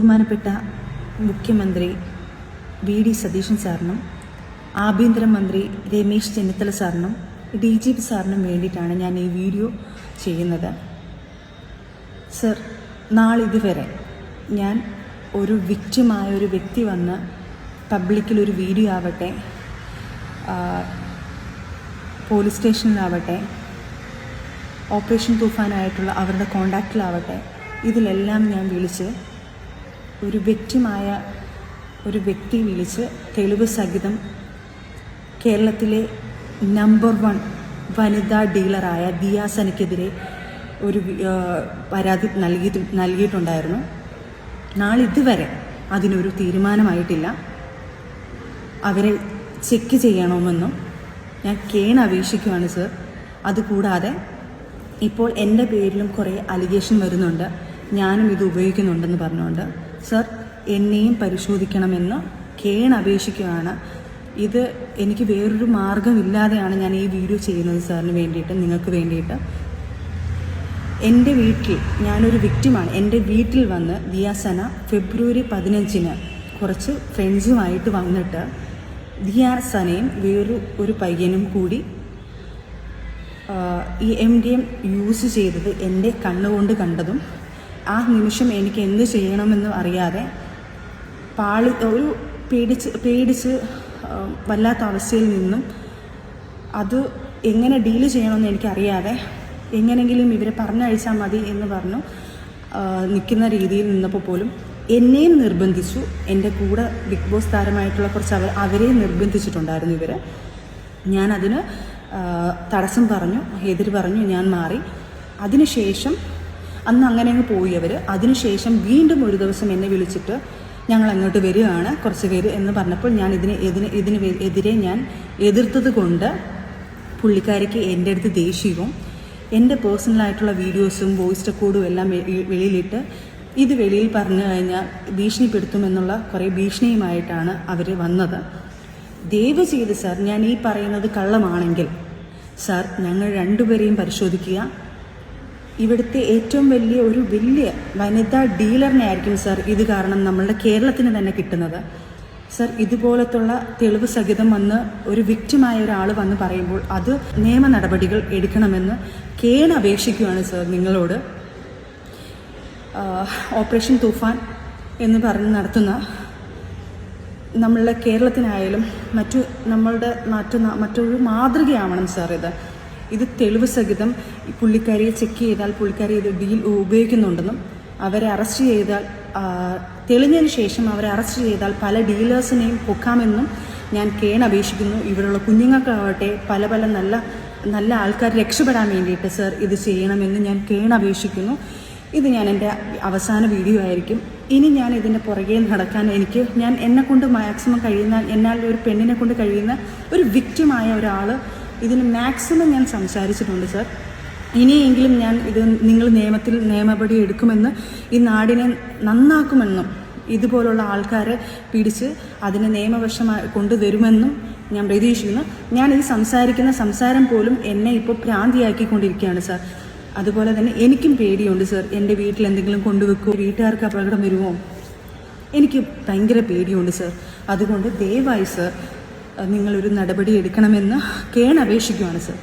ബഹുമാനപ്പെട്ട മുഖ്യമന്ത്രി വി.ഡി. സതീശൻ സാറിനും ആഭ്യന്തരമന്ത്രി രമേശ് ചെന്നിത്തല സാറിനും DGP സാറിനും വേണ്ടിയിട്ടാണ് ഞാൻ ഈ വീഡിയോ ചെയ്യുന്നത്. സർ, നാളിതുവരെ ഞാൻ ഒരു വിക്റ്റിമായ ഒരു വ്യക്തി വന്ന് പബ്ലിക്കിലൊരു വീഡിയോ ആവട്ടെ, പോലീസ് സ്റ്റേഷനിലാവട്ടെ, ഓപ്പറേഷൻ തൂഫാനായിട്ടുള്ള അവരുടെ കോണ്ടാക്റ്റിലാവട്ടെ, ഇതിലെല്ലാം ഞാൻ വിളിച്ച് ഒരു വ്യക്തിമായ ഒരു വ്യക്തി വിളിച്ച് തെളിവ് സഹിതം കേരളത്തിലെ നമ്പർ 1 വനിതാ ഡീലറായ ദിയാസനയ്ക്കെതിരെ ഒരു പരാതി നൽകിയിട്ടുണ്ടായിരുന്നു. നാളിതുവരെ അതിനൊരു തീരുമാനമായിട്ടില്ല. അവരെ ചെക്ക് ചെയ്യണമെന്നും ഞാൻ അപേക്ഷിക്കുകയാണ് സർ. അതുകൂടാതെ ഇപ്പോൾ എൻ്റെ പേരിലും കുറേ അലിഗേഷൻ വരുന്നുണ്ട്, ഞാനും ഇത് ഉപയോഗിക്കുന്നുണ്ടെന്ന് പറഞ്ഞുകൊണ്ട്. സർ, എന്നെയും പരിശോധിക്കണമെന്ന് അപേക്ഷിക്കുകയാണ്. ഇത് എനിക്ക് വേറൊരു മാർഗമില്ലാതെയാണ് ഞാൻ ഈ വീഡിയോ ചെയ്യുന്നത് സാറിന് വേണ്ടിയിട്ട്, നിങ്ങൾക്ക് വേണ്ടിയിട്ട്. എൻ്റെ വീട്ടിൽ ഞാനൊരു വിക്റ്റിമാണ്. എൻ്റെ വീട്ടിൽ വന്ന് ദിയാസന ഫെബ്രുവരി 15 കുറച്ച് ഫ്രണ്ട്സുമായിട്ട് വന്നിട്ട് ദിയാസനയും ഒരു പയ്യനും കൂടി ഈ MDM യൂസ് ചെയ്തത് എൻ്റെ കണ്ണുകൊണ്ട് കണ്ടതും ആ നിമിഷം എനിക്ക് എന്ത് ചെയ്യണമെന്ന് അറിയാതെ ഒരു പേടിച്ച് വല്ലാത്ത അവസ്ഥയിൽ നിന്നും അത് എങ്ങനെ ഡീല് ചെയ്യണമെന്ന് എനിക്കറിയാതെ എങ്ങനെങ്കിലും ഇവരെ പറഞ്ഞയച്ചാൽ മതി എന്ന് പറഞ്ഞു നിൽക്കുന്ന രീതിയിൽ നിന്നപ്പോൾ പോലും എന്നെയും നിർബന്ധിച്ചു. എൻ്റെ കൂടെ ബിഗ് ബോസ് താരമായിട്ടുള്ള കുറച്ച് അവരെയും നിർബന്ധിച്ചിട്ടുണ്ടായിരുന്നു ഇവർ. ഞാനതിന് തടസ്സം പറഞ്ഞു, എതിര് പറഞ്ഞു, ഞാൻ മാറി. അതിനുശേഷം അന്ന് അങ്ങനെ അങ്ങ് പോയി അവർ. അതിനുശേഷം വീണ്ടും ഒരു ദിവസം എന്നെ വിളിച്ചിട്ട് ഞങ്ങൾ അങ്ങോട്ട് വരികയാണ് കുറച്ച് പേര് എന്ന് പറഞ്ഞപ്പോൾ ഞാൻ ഇതിനെതിരെ ഞാൻ എതിർത്തത് കൊണ്ട് പുള്ളിക്കാരിക്ക് എൻ്റെ അടുത്ത് ദേഷ്യവും എൻ്റെ പേഴ്സണലായിട്ടുള്ള വീഡിയോസും വോയിസ് റെക്കോർഡും എല്ലാം വെളിയിലിട്ട് ഇത് വെളിയിൽ പറഞ്ഞു കഴിഞ്ഞാൽ ഭീഷണിപ്പെടുത്തുമെന്നുള്ള കുറേ ഭീഷണിയുമായിട്ടാണ് അവർ വന്നത്. ദയവ് ചെയ്ത് സാർ, ഞാൻ ഈ പറയുന്നത് കള്ളമാണെങ്കിൽ സാർ ഞങ്ങൾ രണ്ടുപേരെയും പരിശോധിക്കുക. ഇവിടുത്തെ ഏറ്റവും വലിയ വനിതാ ഡീലറിനെ ആയിരിക്കും സാർ ഇത് കാരണം നമ്മളുടെ കേരളത്തിന് തന്നെ കിട്ടുന്നത്. സാർ, ഇതുപോലത്തുള്ള തെളിവ് സഹിതം വന്ന് ഒരു വിക്റ്റിമായ ഒരാൾ വന്ന് പറയുമ്പോൾ അത് നിയമ നടപടികൾ എടുക്കണമെന്ന് അപേക്ഷിക്കുകയാണ് സാർ നിങ്ങളോട്. ഓപ്പറേഷൻ തൂഫാൻ എന്ന് പറഞ്ഞ് നടത്തുന്ന നമ്മളുടെ കേരളത്തിനായാലും മറ്റൊരു മാതൃകയാവണം സാർ ഇത് തെളിവ് സഹിതം പുള്ളിക്കാരിയെ ചെക്ക് ചെയ്താൽ പുള്ളിക്കാരി ഇത് ഉപയോഗിക്കുന്നുണ്ടെന്നും അവരെ അറസ്റ്റ് ചെയ്താൽ തെളിഞ്ഞതിന് ശേഷം അവരെ അറസ്റ്റ് ചെയ്താൽ പല ഡീലേഴ്സിനെയും പൊക്കാമെന്നും ഞാൻ അപേക്ഷിക്കുന്നു. ഇവിടെയുള്ള കുഞ്ഞുങ്ങൾക്കാവട്ടെ പല നല്ല ആൾക്കാർ രക്ഷപ്പെടാൻ വേണ്ടിയിട്ട് സാർ ഇത് ചെയ്യണമെന്ന് ഞാൻ അപേക്ഷിക്കുന്നു. ഇത് ഞാൻ എൻ്റെ അവസാന വീഡിയോ ആയിരിക്കും. ഇനി ഞാൻ ഇതിൻ്റെ പുറകെ നടക്കാൻ ഞാൻ എന്നെക്കൊണ്ട് മാക്സിമം കഴിയുന്ന, എന്നാൽ ഒരു പെണ്ണിനെ കൊണ്ട് കഴിയുന്ന ഒരു വിക്റ്റിമായ ഒരാൾ ഇതിന് മാക്സിമം ഞാൻ സംസാരിച്ചിട്ടുണ്ട് സാർ. ഇനിയെങ്കിലും ഞാൻ ഇത് നിങ്ങൾ നിയമപടി എടുക്കുമെന്ന്, ഈ നാടിനെ നന്നാക്കുമെന്നും ഇതുപോലുള്ള ആൾക്കാരെ പിടിച്ച് അതിനെ നിയമവശമായി കൊണ്ടുവരുമെന്നും ഞാൻ പ്രതീക്ഷിക്കുന്നു. ഞാൻ ഈ സംസാരിക്കുന്ന സംസാരം പോലും എന്നെ ഇപ്പോൾ ഭ്രാന്തിയാക്കിക്കൊണ്ടിരിക്കുകയാണ് സാർ. അതുപോലെ തന്നെ എനിക്കും പേടിയുണ്ട് സാർ. എൻ്റെ വീട്ടിൽ എന്തെങ്കിലും കൊണ്ടുവെക്കുമോ, വീട്ടുകാർക്ക് അപകടം വരുമോ, എനിക്ക് ഭയങ്കര പേടിയുണ്ട് സാർ. അതുകൊണ്ട് ദയവായി സാർ നിങ്ങളൊരു നടപടി എടുക്കണമെന്ന് അപേക്ഷിക്കുകയാണ് സാർ.